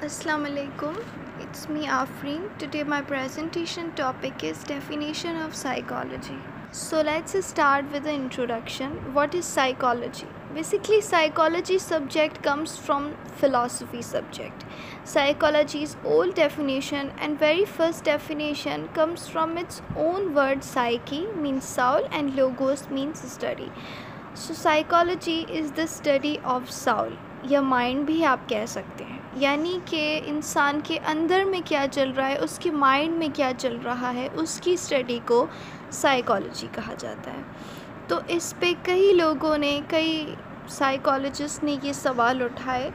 Assalamu alaikum. It's me Afreen. Today my presentation topic is definition of psychology. So let's start with the introduction. What is psychology? Basically psychology subject comes from philosophy subject. Psychology's old definition and very first definition comes from its own word psyche means soul and logos means study. So psychology is the study of soul या mind भी आप कह सकते हैं, यानी कि इंसान के अंदर में क्या चल रहा है, उसके माइंड में क्या चल रहा है, उसकी स्टडी को साइकोलॉजी कहा जाता है। तो इस पे कई लोगों ने, कई साइकोलॉजिस्ट ने ये सवाल उठाए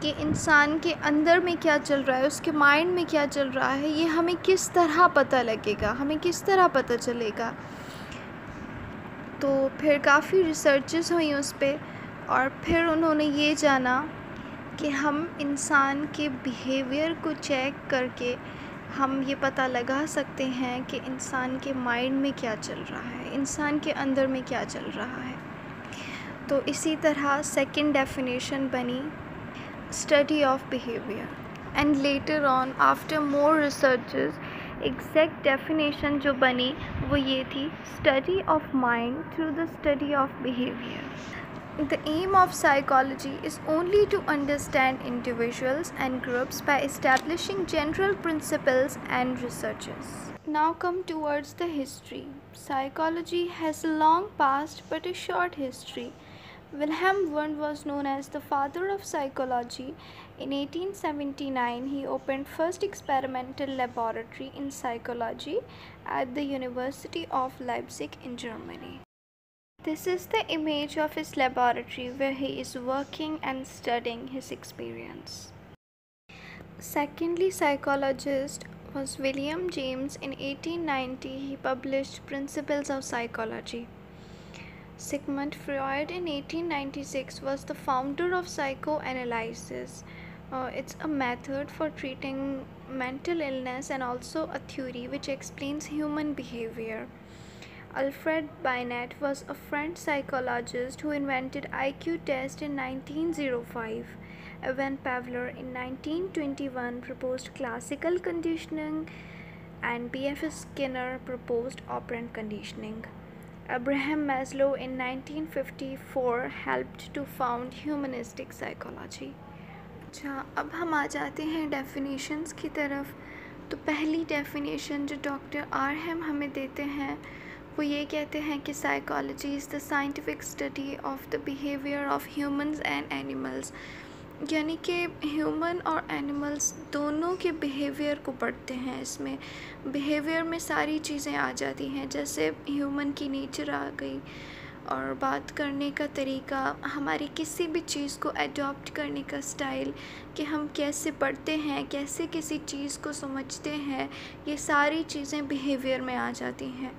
कि इंसान के अंदर में क्या चल रहा है, उसके माइंड में क्या चल रहा है, ये हमें किस तरह पता लगेगा, हमें किस तरह पता चलेगा। तो फिर काफ़ी रिसर्चेस हुई उस पर और फिर उन्होंने ये जाना कि हम इंसान के बिहेवियर को चेक करके हम ये पता लगा सकते हैं कि इंसान के माइंड में क्या चल रहा है, इंसान के अंदर में क्या चल रहा है। तो इसी तरह सेकंड डेफिनेशन बनी study of behaviour and later on after more researches exact definition जो बनी वो ये थी study of mind through the study of behaviour. The aim of psychology is only to understand individuals and groups by establishing general principles and researches. Now come towards the history. Psychology has a long past but a short history. Wilhelm Wundt was known as the father of psychology. In 1879, he opened first experimental laboratory in psychology at the University of Leipzig in Germany. This is the image of his laboratory where he is working and studying his experience. Secondly, psychologist was William James. In 1890, he published Principles of Psychology. Sigmund Freud in 1896 was the founder of psychoanalysis. It's a method for treating mental illness and also a theory which explains human behavior. Alfred Binet was a French psychologist who invented IQ test in 1905. Evan Pavler in 1921 proposed classical conditioning and B.F. Skinner proposed operant conditioning. Abraham Maslow in 1954 helped to found humanistic psychology. अच्छा, अब हम आ जाते हैं definitions की तरफ। तो पहली definition जो डॉक्टर आरहम हमें देते हैं वो ये कहते हैं कि psychology is the scientific study of the behaviour of humans and animals, यानी कि ह्यूमन और एनिमल्स दोनों के बिहेवियर को पढ़ते हैं। इसमें बिहेवियर में सारी चीज़ें आ जाती हैं, जैसे ह्यूमन की नेचर आ गई और बात करने का तरीका, हमारी किसी भी चीज़ को अडॉप्ट करने का स्टाइल, कि हम कैसे पढ़ते हैं, कैसे किसी चीज़ को समझते हैं, ये सारी चीज़ें बिहेवियर में आ जाती हैं।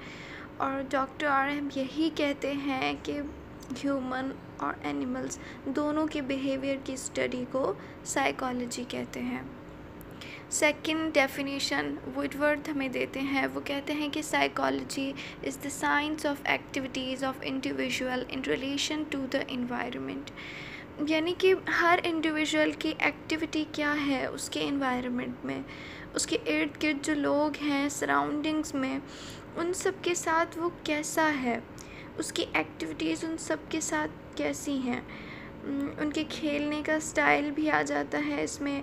और डॉक्टर आरएम यही कहते हैं कि ह्यूमन और एनिमल्स दोनों के बिहेवियर की स्टडी को साइकोलॉजी कहते हैं। सेकंड डेफिनेशन वुडवर्थ हमें देते हैं, वो कहते हैं कि psychology is the science of activities of individual in relation to the environment, यानी कि हर इंडिविजुअल की एक्टिविटी क्या है उसके एनवायरनमेंट में, उसके इर्द गिर्द जो लोग हैं सराउंडिंग्स में, उन सब के साथ वो कैसा है, उसकी एक्टिविटीज़ उन सब के साथ कैसी हैं, उनके खेलने का स्टाइल भी आ जाता है इसमें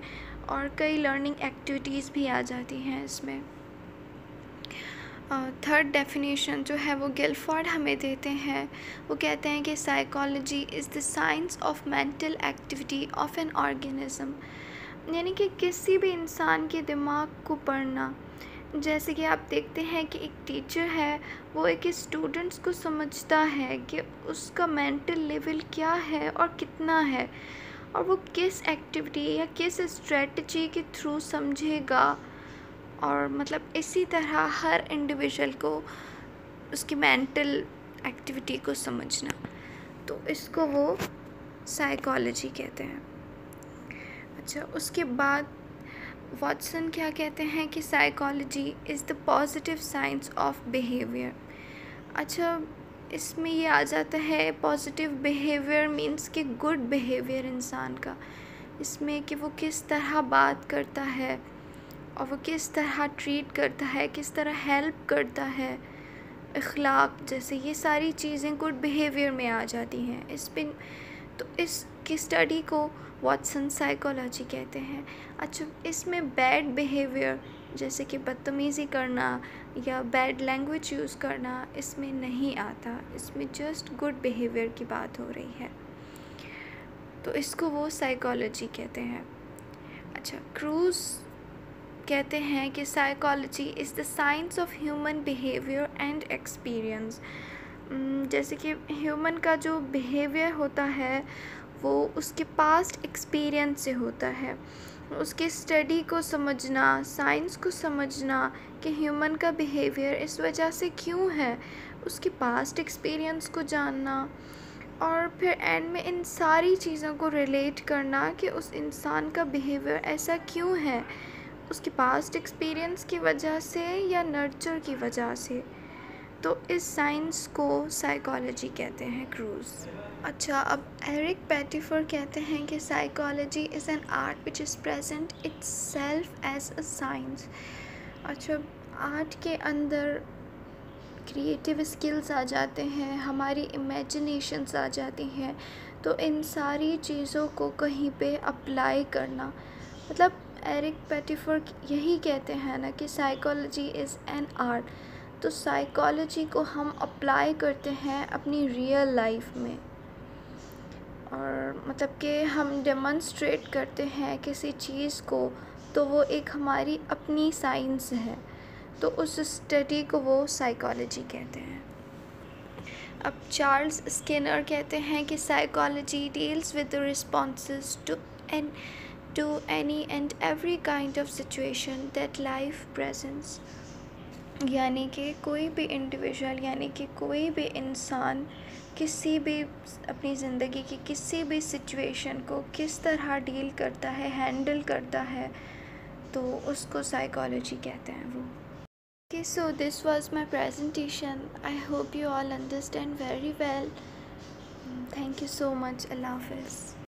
और कई लर्निंग एक्टिविटीज़ भी आ जाती हैं इसमें। थर्ड डेफिनेशन जो है वो गिलफोर्ड हमें देते हैं, वो कहते हैं कि psychology is the science of mental activity of an organism, यानी कि किसी भी इंसान के दिमाग को पढ़ना। जैसे कि आप देखते हैं कि एक टीचर है वो एक स्टूडेंट्स को समझता है कि उसका मेंटल लेवल क्या है और कितना है, और वो किस एक्टिविटी या किस स्ट्रेटजी के थ्रू समझेगा, और मतलब इसी तरह हर इंडिविजुअल को उसकी मेंटल एक्टिविटी को समझना, तो इसको वो साइकोलॉजी कहते हैं। अच्छा, उसके बाद वॉटसन क्या कहते हैं कि psychology is the positive science of behaviour. अच्छा, इसमें ये आ जाता है पॉजिटिव बिहेवियर मीन्स कि गुड बिहेवियर इंसान का, इसमें कि वो किस तरह बात करता है और वो किस तरह ट्रीट करता है, किस तरह हेल्प करता है, अखलाक जैसे ये सारी चीज़ें गुड बिहेवियर में आ जाती हैं इस पे। तो इसकी स्टडी को वाटसन साइकोलॉजी कहते हैं। अच्छा, इसमें बैड बिहेवियर जैसे कि बदतमीज़ी करना या बैड लैंग्वेज यूज़ करना इसमें नहीं आता, इसमें जस्ट गुड बिहेवियर की बात हो रही है, तो इसको वो साइकोलॉजी कहते हैं। अच्छा, क्रूज कहते हैं कि psychology is the science of human behaviour and experience. जैसे कि ह्यूमन का जो बिहेवियर होता है वो उसके पास्ट एक्सपीरियंस से होता है। उसके स्टडी को समझना, साइंस को समझना कि ह्यूमन का बिहेवियर इस वजह से क्यों है, उसके पास्ट एक्सपीरियंस को जानना और फिर एंड में इन सारी चीज़ों को रिलेट करना कि उस इंसान का बिहेवियर ऐसा क्यों है, उसके पास्ट एक्सपीरियंस की वजह से या नर्चर की वजह से। तो इस साइंस को साइकोलॉजी कहते हैं, क्रूज। अच्छा, अब एरिक पेटिफर कहते हैं कि psychology is an art which is present itself as a science. अच्छा, आर्ट के अंदर क्रिएटिव स्किल्स आ जाते हैं, हमारी इमेजिनेशंस आ जाती हैं, तो इन सारी चीज़ों को कहीं पे अप्लाई करना, मतलब एरिक पेटिफर यही कहते हैं ना कि साइकोलॉजी इज़ एन आर्ट। तो साइकोलॉजी को हम अप्लाई करते हैं अपनी रियल लाइफ में और मतलब कि हम डेमोन्स्ट्रेट करते हैं किसी चीज़ को, तो वो एक हमारी अपनी साइंस है, तो उस स्टडी को वो साइकोलॉजी कहते हैं। अब चार्ल्स स्किनर कहते हैं कि psychology deals with the responses to any and every kind of situation that life presents. यानी कि कोई भी इंडिविजुअल, यानी कि कोई भी इंसान किसी भी अपनी ज़िंदगी की किसी भी सिचुएशन को किस तरह डील करता है, हैंडल करता है, तो उसको साइकोलॉजी कहते हैं वो। Okay, so this was my presentation. I hope you all understand very well. Thank you so much. Allah Hafiz.